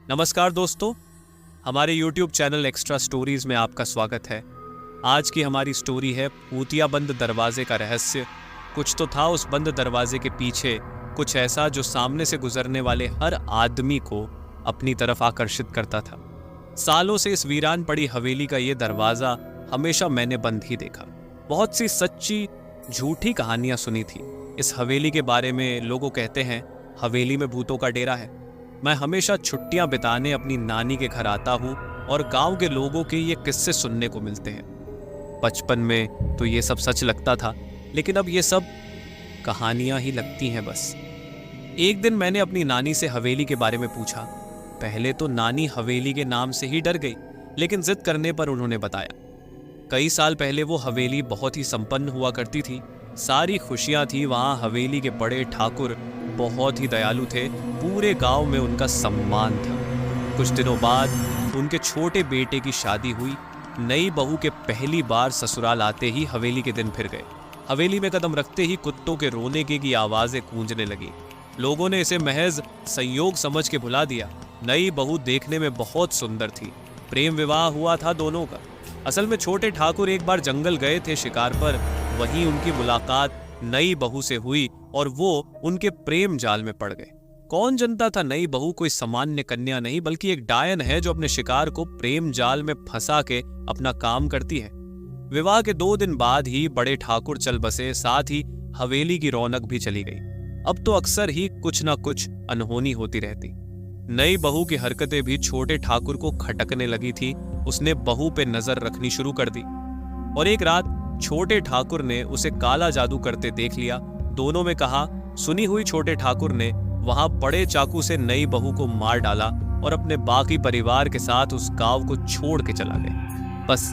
नमस्कार दोस्तों, हमारे YouTube चैनल एक्स्ट्रा स्टोरीज में आपका स्वागत है। आज की हमारी स्टोरी है भूतिया बंद दरवाजे का रहस्य। कुछ तो था उस बंद दरवाजे के पीछे, कुछ ऐसा जो सामने से गुजरने वाले हर आदमी को अपनी तरफ आकर्षित करता था। सालों से इस वीरान पड़ी हवेली का ये दरवाजा हमेशा मैंने बंद ही देखा। बहुत सी सच्ची झूठी कहानियां सुनी थी इस हवेली के बारे में। लोगों कहते हैं हवेली में भूतों का डेरा है। मैं हमेशा छुट्टियां बिताने अपनी नानी के घर आता हूँ और गांव के लोगों के ये किस्से सुनने को मिलते हैं। बचपन में तो ये सब सच लगता था, लेकिन अब ये सब कहानियां ही लगती हैं बस। एक दिन मैंने अपनी नानी से हवेली के बारे में पूछा। पहले तो नानी हवेली के नाम से ही डर गई, लेकिन जिद करने पर उन्होंने बताया कई साल पहले वो हवेली बहुत ही संपन्न हुआ करती थी। सारी खुशियां थी वहां। हवेली के बड़े ठाकुर बहुत ही दयालु थे। पूरे गांव में उनका सम्मान था। कुछ दिनों बाद उनके छोटे बेटे की शादी हुई। नई बहू के पहली बार ससुराल आते ही हवेली के दिन फिर गए। हवेली में कदम रखते ही कुत्तों के रोने की आवाजें गूंजने लगी। लोगों ने इसे महज संयोग समझ के भुला दिया। नई बहू देखने में बहुत सुंदर थी। प्रेम विवाह हुआ था दोनों का। असल में छोटे ठाकुर एक बार जंगल गए थे शिकार पर। वहीं उनकी मुलाकात नई बहू से हुई और वो उनके प्रेम जाल में पड़ गए। कौन जानता था नई बहू कोई सामान्य कन्या नहीं, बल्कि एक डायन है जो अपने शिकार को प्रेम जाल में फंसा के अपना काम करती है। विवाह के 2 दिन बाद ही बड़े ठाकुर चल बसे। साथ ही हवेली की रौनक भी चली गई। अब तो अक्सर ही कुछ ना कुछ अनहोनी होती रहती। नई बहू की हरकतें भी छोटे ठाकुर को खटकने लगी थी। उसने बहू पे नजर रखनी शुरू कर दी और एक रात छोटे ठाकुर ने उसे काला जादू करते देख लिया। दोनों में कहा सुनी हुई छोटे ठाकुर ने वहां बड़े चाकू से नई बहू को मार डाला और अपने बाकी परिवार के साथ उस गांव को छोड़ के चला गया। बस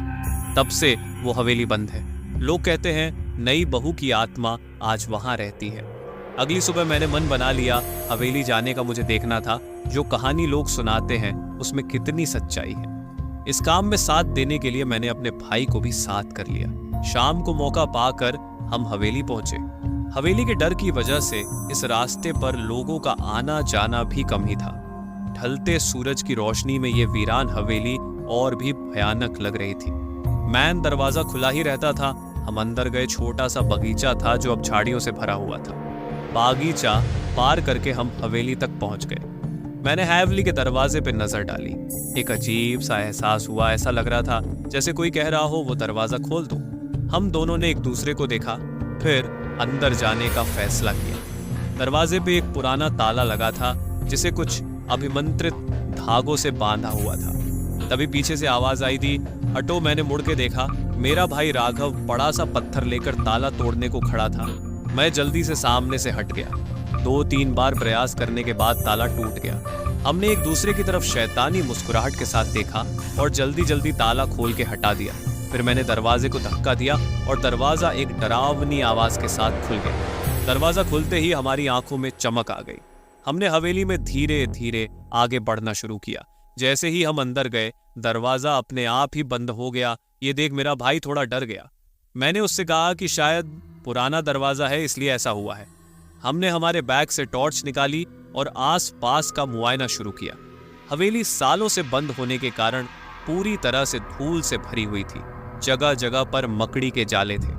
तब से वो हवेली बंद है। लोग कहते हैं नई बहू की आत्मा आज वहां रहती है। अगली सुबह मैंने मन बना लिया हवेली जाने का। मुझे देखना था जो कहानी लोग सुनाते हैं उसमें कितनी सच्चाई है। इस काम में साथ देने के लिए मैंने अपने भाई को भी साथ कर लिया। शाम को मौका पाकर हम हवेली पहुंचे। हवेली के डर की वजह से इस रास्ते पर लोगों का आना जाना भी कम ही था। ढलते सूरज की रोशनी में ये वीरान हवेली और भी भयानक लग रही थी। मैन दरवाजा खुला ही रहता था। हम अंदर गए। छोटा सा बगीचा था जो अब झाड़ियों से भरा हुआ था। बागीचा पार करके हम हवेली तक पहुंच गए। मैंने हवेली के दरवाजे पे नजर डाली। एक अजीब सा एहसास हुआ। ऐसा लग रहा था जैसे कोई कह रहा हो वो दरवाजा खोल दो। हम दोनों ने एक दूसरे को देखा, फिर अंदर जाने का फैसला किया। दरवाजे पे एक पुराना ताला लगा था जिसे कुछ अभिमंत्रित धागों से बांधा हुआ था। तभी पीछे से आवाज आई थी, हटो। मैंने मुड़ के देखा। मेरा भाई राघव बड़ा सा पत्थर लेकर ताला तोड़ने को खड़ा था। मैं जल्दी से सामने से हट गया। 2-3 बार प्रयास करने के बाद ताला टूट गया। हमने एक दूसरे की तरफ शैतानी मुस्कुराहट के साथ देखा और जल्दी जल्दी ताला खोल के हटा दिया। फिर मैंने दरवाजे को धक्का दिया और दरवाजा एक डरावनी आवाज के साथ खुल गया। दरवाजा खुलते ही हमारी आंखों में चमक आ गई। हमने हवेली में धीरे धीरे आगे बढ़ना शुरू किया। जैसे ही हम अंदर गए दरवाजा अपने आप ही बंद हो गया। ये देख मेरा भाई थोड़ा डर गया। मैंने उससे कहा कि शायद पुराना दरवाजा है इसलिए ऐसा हुआ है। हमने हमारे बैग से टॉर्च निकाली और आस पास का मुआयना शुरू किया। हवेली सालों से बंद होने के कारण पूरी तरह से धूल से भरी हुई थी। जगह जगह पर मकड़ी के जाले थे।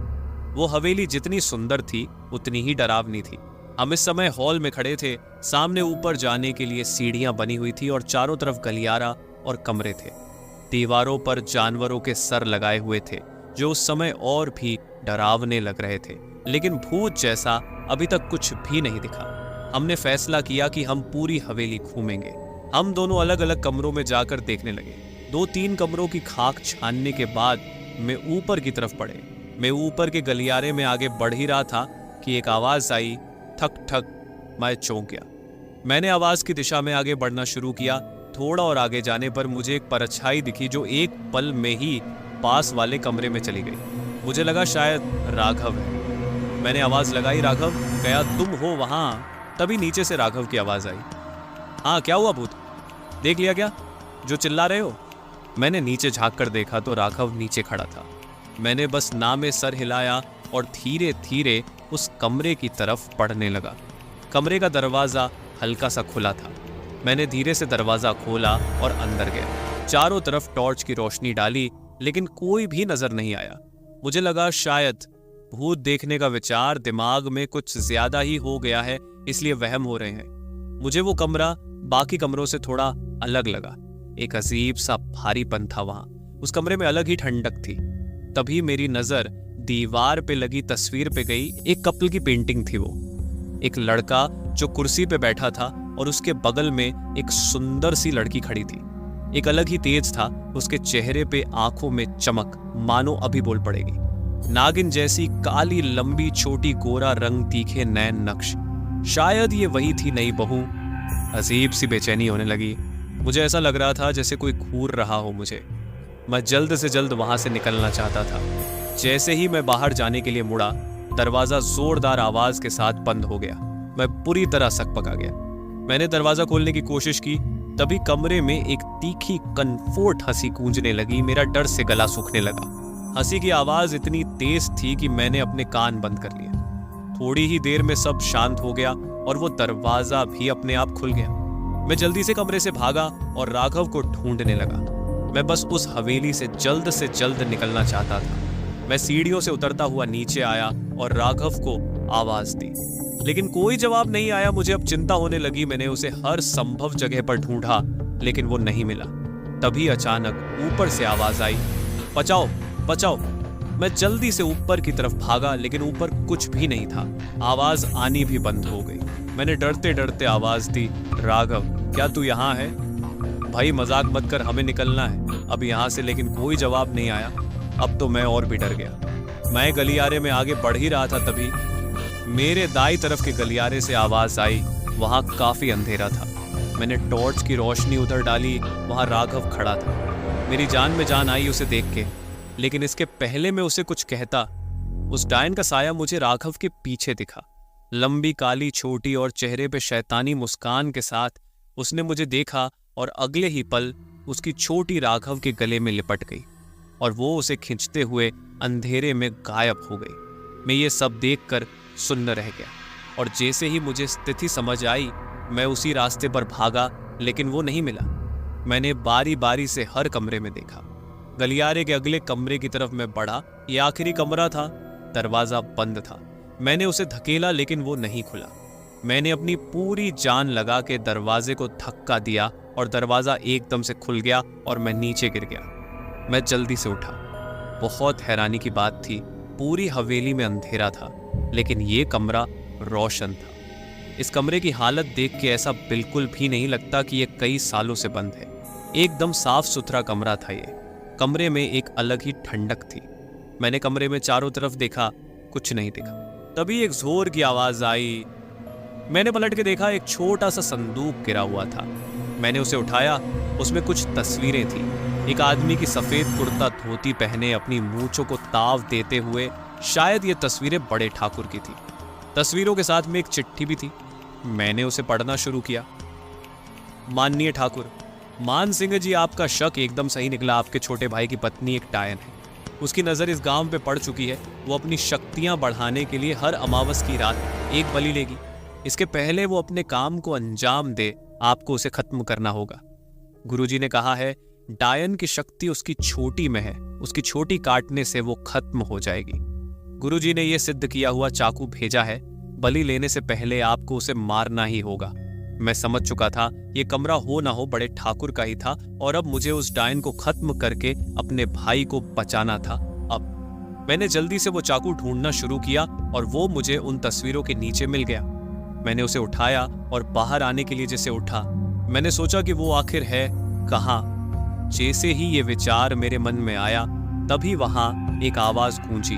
वो हवेली जितनी सुंदर थी उतनी ही डरावनी थी। हम इस समय हॉल में खड़े थे। सामने ऊपर जाने के लिए सीढ़ियां बनी हुई थी और चारों तरफ गलियारा और कमरे थे। दीवारों पर जानवरों के सर लगाए हुए थे जो उस समय और भी डरावने लग रहे थे, लेकिन भूत जैसा अभी तक कुछ भी नहीं दिखा। हमने फैसला किया कि हम पूरी हवेली घूमेंगे। हम दोनों अलग अलग कमरों में जाकर देखने लगे। 2-3 कमरों की खाक छानने के बाद मैं ऊपर की तरफ बढ़े। मैं ऊपर के गलियारे में आगे बढ़ ही रहा था कि एक आवाज आई, ठक ठक। मैं चौंक गया। मैंने आवाज की दिशा में आगे बढ़ना शुरू किया। थोड़ा और आगे जाने पर मुझे एक परछाई दिखी जो एक पल में ही पास वाले कमरे में चली गई। मुझे लगा शायद राघव है। मैंने आवाज लगाई, राघव गया तुम हो वहां? तभी नीचे से राघव की आवाज आई, हाँ क्या हुआ भूत? देख लिया क्या जो चिल्ला रहे हो? मैंने नीचे झांक कर देखा तो राघव नीचे खड़ा था। मैंने बस ना में सर हिलाया और धीरे धीरे उस कमरे की तरफ बढ़ने लगा। कमरे का दरवाजा हल्का सा खुला था। मैंने धीरे से दरवाजा खोला और अंदर गया। चारों तरफ टॉर्च की रोशनी डाली, लेकिन कोई भी नजर नहीं आया। मुझे लगा शायद भूत देखने का विचार दिमाग में कुछ ज्यादा ही हो गया है, इसलिए वहम हो रहे हैं। मुझे वो कमरा बाकी कमरों से थोड़ा अलग लगा। एक अजीब सा भारीपन था वहां। उस कमरे में अलग ही ठंडक थी। तभी मेरी नजर दीवार पे लगी तस्वीर पे गई। एक कपल की पेंटिंग थी वो। एक लड़का जो कुर्सी पे बैठा था और उसके बगल में एक सुंदर सी लड़की खड़ी थी। एक अलग ही तेज था उसके चेहरे पे, आंखों में चमक मानो अभी बोल पड़ेगी। नागिन जैसी काली लंबी छोटी गोरा रंग, तीखे नैन नक्श। शायद ये वही थी नई बहू। अजीब सी बेचैनी होने लगी। मुझे ऐसा लग रहा था जैसे कोई घूर रहा हो मुझे। मैं जल्द से जल्द वहां से निकलना चाहता था। जैसे ही मैं बाहर जाने के लिए मुड़ा, दरवाजा जोरदार आवाज के साथ बंद हो गया। मैं पूरी तरह सकपका गया। मैंने दरवाजा खोलने की कोशिश की, तभी कमरे में एक तीखी कनफोट हंसी गूंजने लगी। मेरा डर से गला सूखने लगा। हंसी की आवाज इतनी तेज थी कि मैंने अपने कान बंद कर लिए। थोड़ी ही देर में सब शांत हो गया और वो दरवाजा भी अपने आप खुल गया। मैं जल्दी से कमरे से भागा और राघव को ढूंढने लगा। मैं बस उस हवेली से जल्द निकलना चाहता था। मैं सीढ़ियों से उतरता हुआ नीचे आया और राघव को आवाज दी, लेकिन कोई जवाब नहीं आया। मुझे अब चिंता होने लगी। मैंने उसे हर संभव जगह पर ढूंढा, लेकिन वो नहीं मिला। तभी अचानक ऊपर से आवाज आई, बचाओ बचाओ। मैं जल्दी से ऊपर की तरफ भागा, लेकिन ऊपर कुछ भी नहीं था। आवाज आनी भी बंद हो गई। मैंने डरते डरते आवाज दी, राघव क्या तू यहाँ है? भाई मजाक मत कर, हमें निकलना है अब यहाँ से। लेकिन कोई जवाब नहीं आया। अब तो मैं और भी डर गया। मैं गलियारे में आगे बढ़ ही रहा था, तभी मेरे दाई तरफ के गलियारे से आवाज आई। वहां काफी अंधेरा था। मैंने टॉर्च की रोशनी उधर डाली। वहां राघव खड़ा था। मेरी जान में जान आई उसे देख के, लेकिन इसके पहले मैं उसे कुछ कहता, उस डायन का साया मुझे राघव के पीछे दिखा। लंबी काली छोटी और चेहरे पे शैतानी मुस्कान के साथ उसने मुझे देखा और अगले ही पल उसकी छोटी राघव के गले में लिपट गई और वो उसे खींचते हुए अंधेरे में गायब हो गई। मैं ये सब देखकर सुन्न रह गया और जैसे ही मुझे स्थिति समझ आई, मैं उसी रास्ते पर भागा, लेकिन वो नहीं मिला। मैंने बारी बारी से हर कमरे में देखा। गलियारे के अगले कमरे की तरफ मैं बढ़ा। ये आखिरी कमरा था। दरवाजा बंद था। मैंने उसे धकेला, लेकिन वो नहीं खुला। मैंने अपनी पूरी जान लगा के दरवाजे को धक्का दिया और दरवाजा एकदम से खुल गया और मैं नीचे गिर गया। मैं जल्दी से उठा। बहुत हैरानी की बात थी, पूरी हवेली में अंधेरा था, लेकिन ये कमरा रोशन था। इस कमरे की हालत देख के ऐसा बिल्कुल भी नहीं लगता कि ये कई सालों से बंद है। एकदम साफ सुथरा कमरा था ये। कमरे में एक अलग ही ठंडक थी। मैंने कमरे में चारों तरफ देखा, कुछ नहीं दिखा। तभी एक जोर की आवाज आई। मैंने पलट के देखा, एक छोटा सा संदूक गिरा हुआ था। मैंने उसे उठाया। उसमें कुछ तस्वीरें थी। एक आदमी की सफेद कुर्ता धोती पहने अपनी मूंछों को ताव देते हुए। शायद ये तस्वीरें बड़े ठाकुर की थी। तस्वीरों के साथ में एक चिट्ठी भी थी। मैंने उसे पढ़ना शुरू किया। माननीय ठाकुर, मान सिंह जी, आपका शक एकदम सही निकला। आपके छोटे भाई की पत्नी एक डायन है। उसकी नज़र इस गांव पे पड़ चुकी है। वो अपनी शक्तियां बढ़ाने के लिए हर अमावस की रात एक बलि लेगी। इसके पहले वो अपने काम को अंजाम दे, आपको उसे खत्म करना होगा। गुरुजी ने कहा है, डायन की शक्ति उसकी छोटी में है। उसकी छोटी काटने से वो खत्म हो जाएगी। गुरुजी ने यह सिद्ध किया हुआ चाकू भेजा है। बलि लेने से पहले आपको उसे मारना ही होगा। मैं समझ चुका था ये कमरा हो ना हो बड़े ठाकुर का ही था और अब मुझे उस डायन को खत्म करके अपने भाई को बचाना था। अब मैंने जल्दी से वो चाकू ढूंढना शुरू किया और वो मुझे उन तस्वीरों के नीचे मिल गया। मैंने उसे उठाया और बाहर आने के लिए जैसे उठा, मैंने सोचा कि वो आखिर है कहाँ। जैसे ही ये विचार मेरे मन में आया, तभी वहां एक आवाज गूंजी,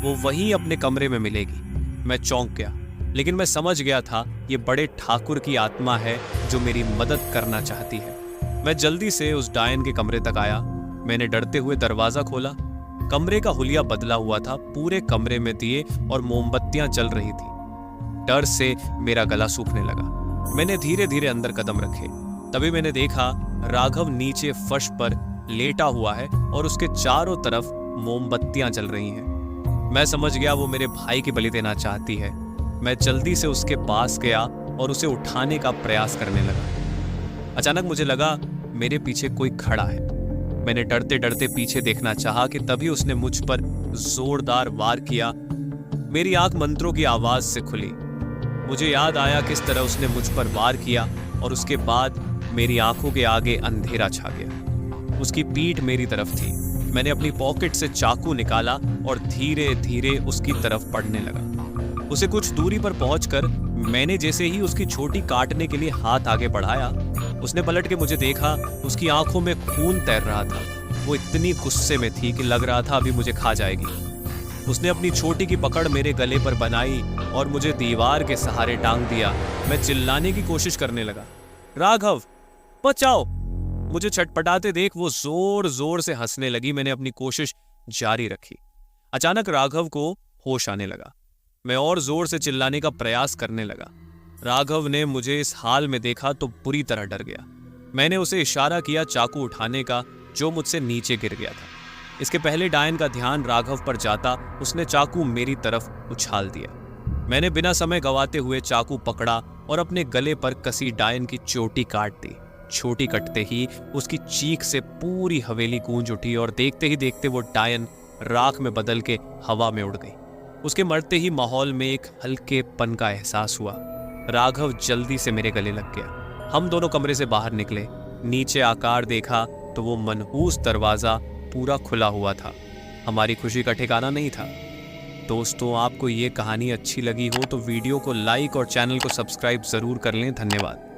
वो वहीं अपने कमरे में मिलेगी। मैं चौंक गया, लेकिन मैं समझ गया था ये बड़े ठाकुर की आत्मा है जो मेरी मदद करना चाहती है। मैं जल्दी से उस डायन के कमरे तक आया। मैंने डरते हुए दरवाजा खोला। कमरे का हुलिया बदला हुआ था। पूरे कमरे में दिए और मोमबत्तियां जल रही थी। डर से मेरा गला सूखने लगा। मैंने धीरे धीरे अंदर कदम रखे। तभी मैंने देखा राघव नीचे फर्श पर लेटा हुआ है और उसके चारों तरफ मोमबत्तियां जल रही हैं। मैं समझ गया वो मेरे भाई की बलि देना चाहती है। मैं जल्दी से उसके पास गया और उसे उठाने का प्रयास करने लगा। अचानक मुझे लगा मेरे पीछे कोई खड़ा है। मैंने डरते डरते पीछे देखना चाहा कि तभी उसने मुझ पर जोरदार वार किया। मेरी आंख मंत्रों की आवाज से खुली। मुझे याद आया किस तरह उसने मुझ पर वार किया और उसके बाद मेरी आंखों के आगे अंधेरा छा गया। उसकी पीठ मेरी तरफ थी। मैंने अपनी पॉकेट से चाकू निकाला और धीरे धीरे उसकी तरफ बढ़ने लगा। उसे कुछ दूरी पर पहुंचकर मैंने जैसे ही उसकी छोटी काटने के लिए हाथ आगे बढ़ाया, उसने पलट के मुझे देखा। उसकी आंखों में खून तैर रहा था। वो इतनी गुस्से में थी कि लग रहा था अभी मुझे खा जाएगी। उसने अपनी छोटी की पकड़ मेरे गले पर बनाई और मुझे दीवार के सहारे टांग दिया। मैं चिल्लाने की कोशिश करने लगा, राघव बचाओ। मुझे छटपटाते देख वो जोर जोर से हंसने लगी। मैंने अपनी कोशिश जारी रखी। अचानक राघव को होश आने लगा। मैं और जोर से चिल्लाने का प्रयास करने लगा। राघव ने मुझे इस हाल में देखा तो बुरी तरह डर गया। मैंने उसे इशारा किया चाकू उठाने का, जो मुझसे नीचे गिर गया था। इसके पहले डायन का ध्यान राघव पर जाता, उसने चाकू मेरी तरफ उछाल दिया। मैंने बिना समय गवाते हुए चाकू पकड़ा और अपने गले पर कसी डायन की चोटी काट दी। चोटी कटते ही उसकी चीख से पूरी हवेली गूंज उठी और देखते ही देखते वो डायन राख में बदल के हवा में उड़ गई। उसके मरते ही माहौल में एक हल्केपन का एहसास हुआ। राघव जल्दी से मेरे गले लग गया। हम दोनों कमरे से बाहर निकले। नीचे आकार देखा तो वो मनहूस दरवाजा पूरा खुला हुआ था। हमारी खुशी का ठिकाना नहीं था। दोस्तों, आपको ये कहानी अच्छी लगी हो तो वीडियो को लाइक और चैनल को सब्सक्राइब जरूर कर लें। धन्यवाद।